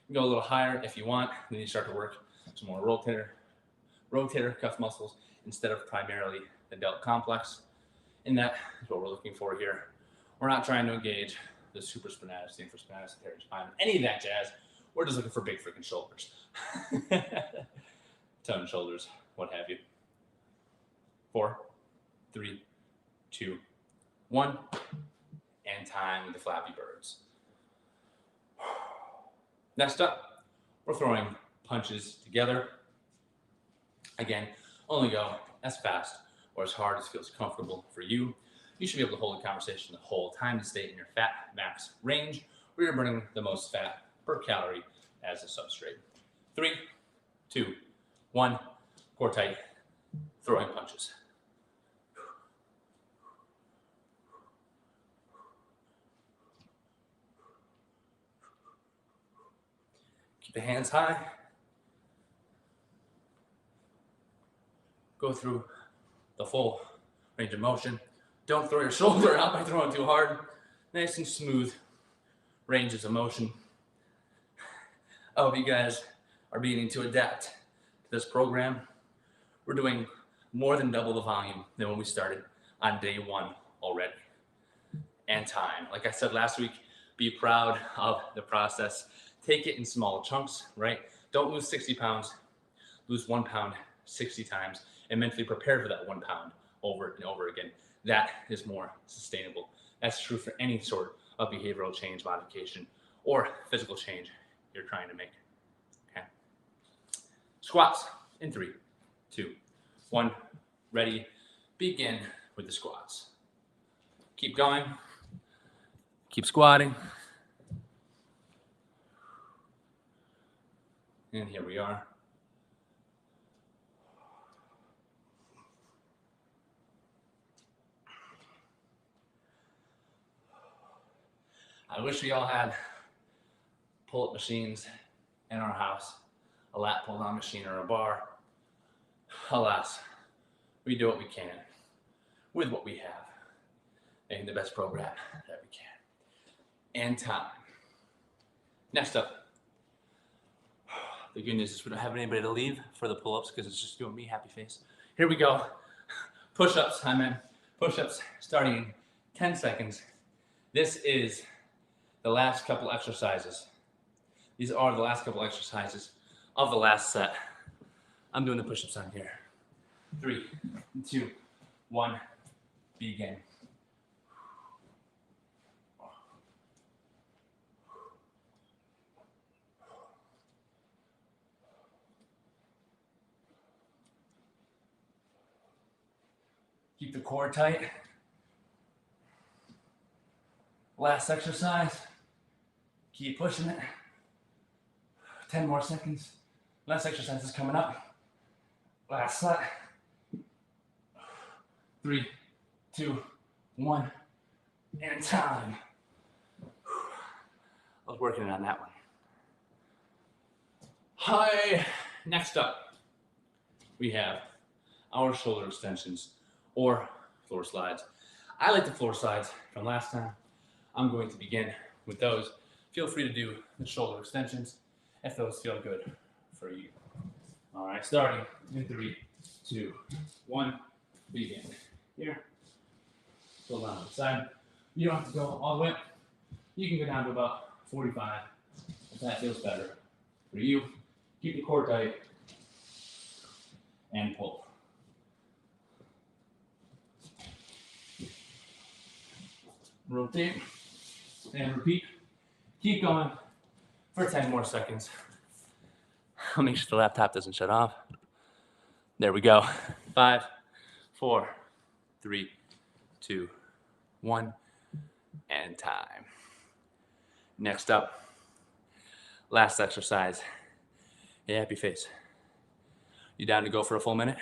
You can go a little higher if you want. Then you start to work some more rotator cuff muscles instead of primarily the delt complex. And that is what we're looking for here. We're not trying to engage the supraspinatus, the infraspinatus, the teres spine, any of that jazz. We're just looking for big freaking shoulders. Tongue, shoulders, what have you. 4, 3, 2, 1. And time with the Flappy birds. Next up, we're throwing punches together. Again, only go as fast or as hard as feels comfortable for you. You should be able to hold a conversation the whole time to stay in your fat max range, where you're burning the most fat per calorie as a substrate. 3, 2, 1, core tight, throwing punches. Keep the hands high. Go through the full range of motion. Don't throw your shoulder out by throwing too hard. Nice and smooth ranges of motion. I hope you guys are beginning to adapt to this program. We're doing more than double the volume than when we started on day 1 already. And time. Like I said last week, be proud of the process. Take it in small chunks, right? Don't lose 60 pounds. Lose 1 pound 60 times and mentally prepare for that 1 pound over and over again. That is more sustainable. That's true for any sort of behavioral change modification or physical change you're trying to make. Okay. Squats in 3, 2, 1. Ready. Begin with the squats. Keep going. Keep squatting. And here we are. I wish we all had pull-up machines in our house, a lat pull-down machine or a bar. Alas, we do what we can with what we have, making the best program that we can. And time. Next up, the good news is we don't have anybody to leave for the pull-ups because it's just doing me happy face. Here we go. Push-ups, push-ups starting in 10 seconds. This is the last couple exercises. These are the last couple exercises of the last set. I'm doing the push-ups on here. 3, 2, 1, begin. Keep the core tight. Last exercise. Keep pushing it. 10 more seconds. Last exercise is coming up. Last set. 3, 2, 1, and time. I was working on that one. Hi. Next up, we have our shoulder extensions or floor slides. I like the floor slides from last time. I'm going to begin with those. Feel free to do the shoulder extensions if those feel good for you. All right, starting in 3, 2, 1, begin. Here, go down to the side. You don't have to go all the way up. You can go down to about 45 if that feels better for you. Keep the core tight and pull. Rotate and repeat. Keep going for 10 more seconds. I'll make sure the laptop doesn't shut off. There we go. 5, 4, 3, 2, 1, and time. Next up, last exercise. Yeah, happy face. You down to go for a full minute?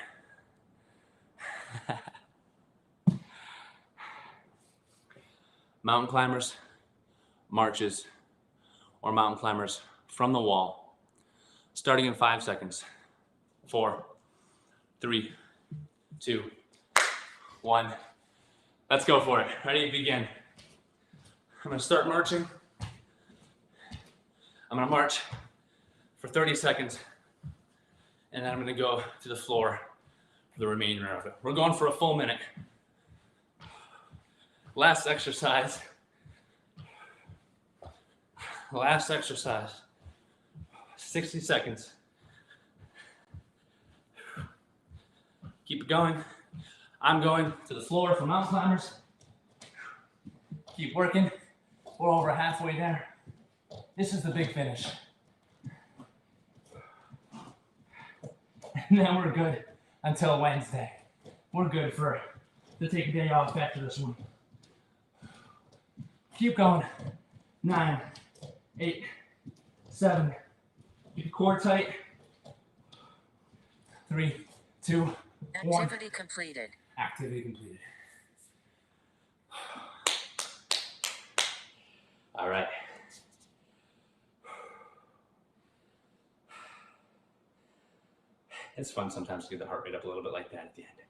Mountain climbers, marches, or mountain climbers from the wall. Starting in 5 seconds. 4, 3, 2, 1. Let's go for it. Ready? Begin. I'm going to start marching. I'm going to march for 30 seconds, and then I'm going to go to the floor for the remainder of it. We're going for a full minute. Last exercise. Last exercise. 60 seconds. Keep it going. I'm going to the floor for mountain climbers. Keep working. We're over halfway there. This is the big finish. And then we're good until Wednesday. We're good to take a day off after this one. Keep going. 9, 8, 7. Keep the core tight. 3, 2, 1. Activity completed. Activity completed. All right. It's fun sometimes to get the heart rate up a little bit like that at the end.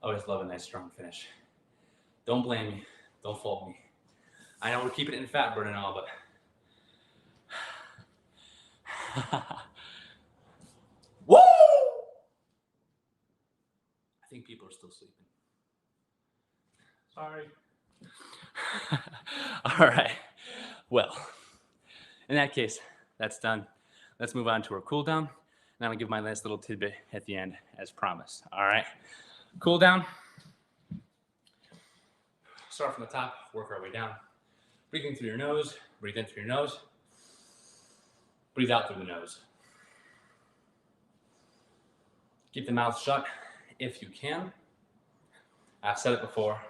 Always love a nice strong finish. Don't blame me. Don't fault me. I know we're keeping it in fat burn and all, but woo! I think people are still sleeping. Sorry. All right. Well, in that case, that's done. Let's move on to our cool down. And I'll give my last little tidbit at the end as promised. All right. Cool down. Start from the top, work our way down. Breathe in through your nose, breathe in through your nose. Breathe out through the nose. Keep the mouth shut if you can. I've said it before.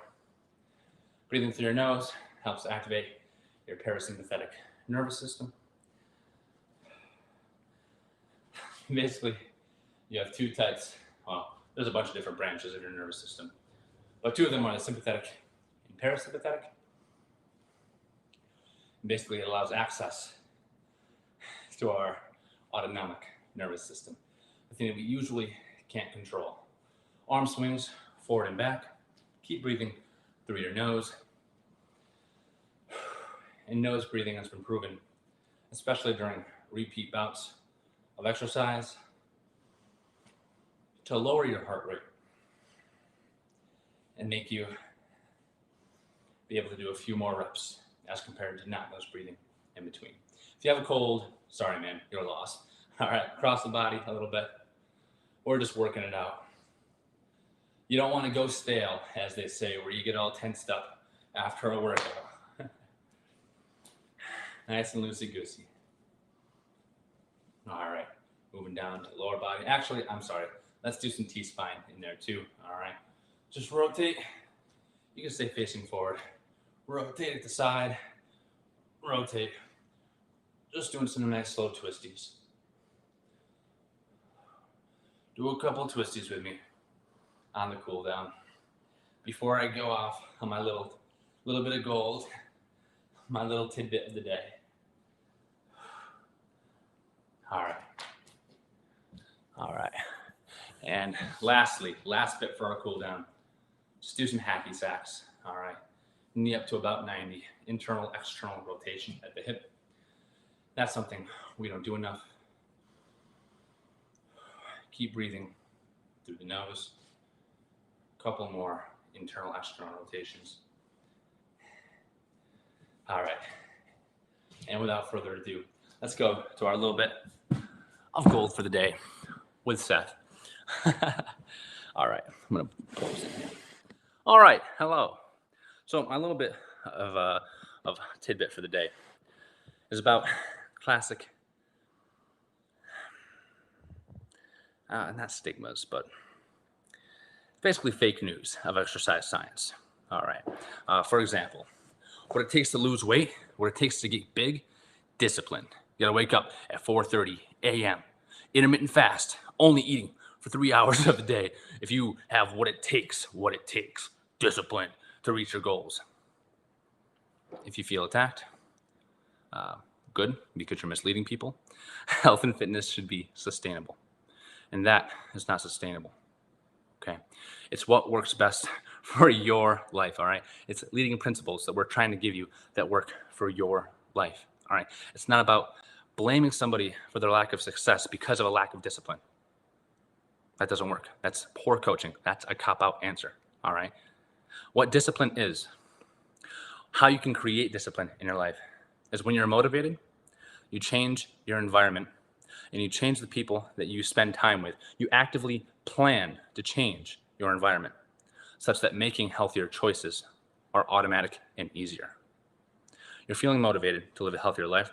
Breathing through your nose helps activate your parasympathetic nervous system. Basically, you have two types. Well, there's a bunch of different branches of your nervous system, but two of them are the sympathetic and parasympathetic. And basically, it allows access to our autonomic nervous system, the thing that we usually can't control. Arm swings forward and back. Keep breathing through your nose. And nose breathing has been proven, especially during repeat bouts of exercise, to lower your heart rate and make you be able to do a few more reps as compared to not nose breathing in between. If you have a cold, sorry man, you're lost. All right, cross the body a little bit. We're just working it out. You don't want to go stale, as they say, where you get all tensed up after a workout. Nice and loosey-goosey. All right, moving down to the lower body. Actually, I'm sorry. Let's do some T-spine in there too. All right, just rotate. You can stay facing forward. Rotate at the side. Rotate. Just doing some nice slow twisties. Do a couple twisties with me on the cool down before I go off on my little bit of gold, my little tidbit of the day. All right. And lastly, last bit for our cool down, just do some hacky sacks. All right. Knee up to about 90, internal, external rotation at the hip. That's something we don't do enough. Keep breathing through the nose. Couple more internal, external rotations. All right. And without further ado, let's go to our little bit of gold for the day with Seth. All right. I'm going to close it here. All right. Hello. So my little bit of tidbit for the day is about classic, not stigmas, but basically fake news of exercise science. All right. For example, what it takes to lose weight, what it takes to get big, discipline. You got to wake up at 4:30 a.m. Intermittent fast, only eating for 3 hours of the day. If you have what it takes, discipline to reach your goals. If you feel attacked, good, because you're misleading people. Health and fitness should be sustainable. And that is not sustainable. Okay. It's what works best for your life. All right. It's leading principles that we're trying to give you that work for your life. All right. It's not about blaming somebody for their lack of success because of a lack of discipline. That doesn't work. That's poor coaching. That's a cop-out answer. All right. What discipline is, how you can create discipline in your life is when you're motivated, you change your environment and you change the people that you spend time with. You actively plan to change your environment such that making healthier choices are automatic and easier. You're feeling motivated to live a healthier life.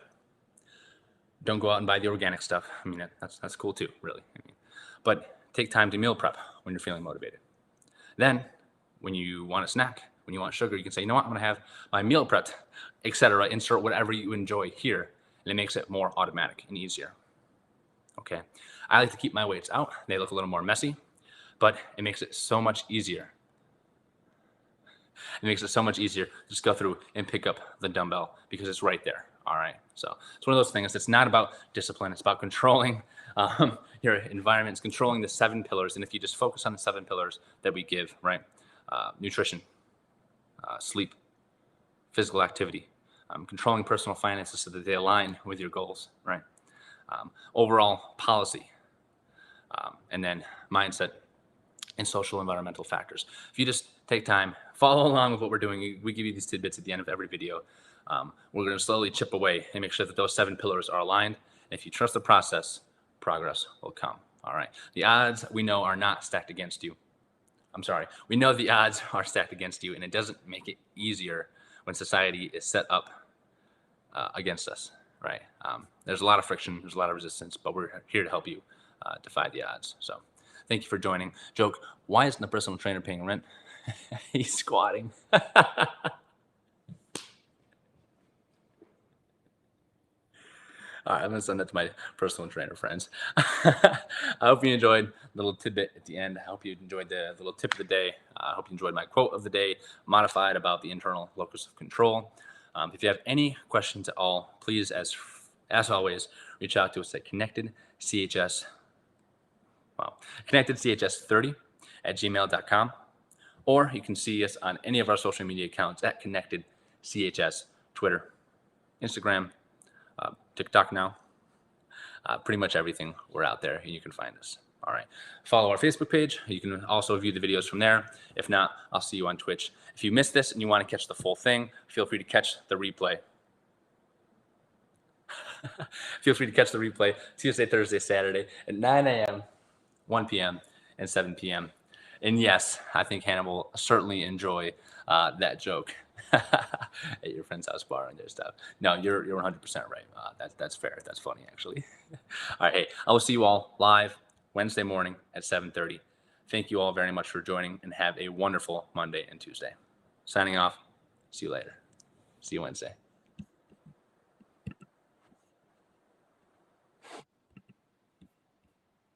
Don't go out and buy the organic stuff. I mean, that's cool too, really. But take time to meal prep when you're feeling motivated. Then, when you want a snack, when you want sugar, you can say, you know what, I'm going to have my meal prepped, etc. Insert whatever you enjoy here, and it makes it more automatic and easier. Okay. I like to keep my weights out. They look a little more messy, but it makes it so much easier. It makes it so much easier to just go through and pick up the dumbbell because it's right there. All right. So it's one of those things. It's not about discipline. It's about controlling your environment. It's controlling the 7 pillars. And if you just focus on the 7 pillars that we give, right? Nutrition, sleep, physical activity, controlling personal finances so that they align with your goals, right? Overall policy, and then mindset and social environmental factors. If you just take time, follow along with what we're doing, we give you these tidbits at the end of every video. We're going to slowly chip away and make sure that those 7 pillars are aligned. And if you trust the process, progress will come. All right. The odds we know are not stacked against you. I'm sorry. We know the odds are stacked against you, and it doesn't make it easier when society is set up against us, right? There's a lot of friction, there's a lot of resistance, but we're here to help you defy the odds. So thank you for joining. Joke, why isn't the personal trainer paying rent? He's squatting. All right, I'm gonna send that to my personal trainer friends. I hope you enjoyed the little tidbit at the end. I hope you enjoyed the little tip of the day. I hope you enjoyed my quote of the day, modified about the internal locus of control. If you have any questions at all, please, as always, reach out to us at connectedchs30@gmail.com, or you can see us on any of our social media accounts at connectedchs, Twitter, Instagram, TikTok now. Pretty much everything, we're out there and you can find us. All right. Follow our Facebook page. You can also view the videos from there. If not, I'll see you on Twitch. If you missed this and you want to catch the full thing, feel free to catch the replay. Feel free to catch the replay Tuesday, Thursday, Saturday at 9 a.m., 1 p.m., and 7 p.m. And yes, I think Hannah will certainly enjoy that joke at your friend's house bar and their stuff. No, you're 100% right. That's fair. That's funny, actually. All right, hey, I will see you all live Wednesday morning at 7:30. Thank you all very much for joining, and have a wonderful Monday and Tuesday. Signing off. See you later. See you Wednesday.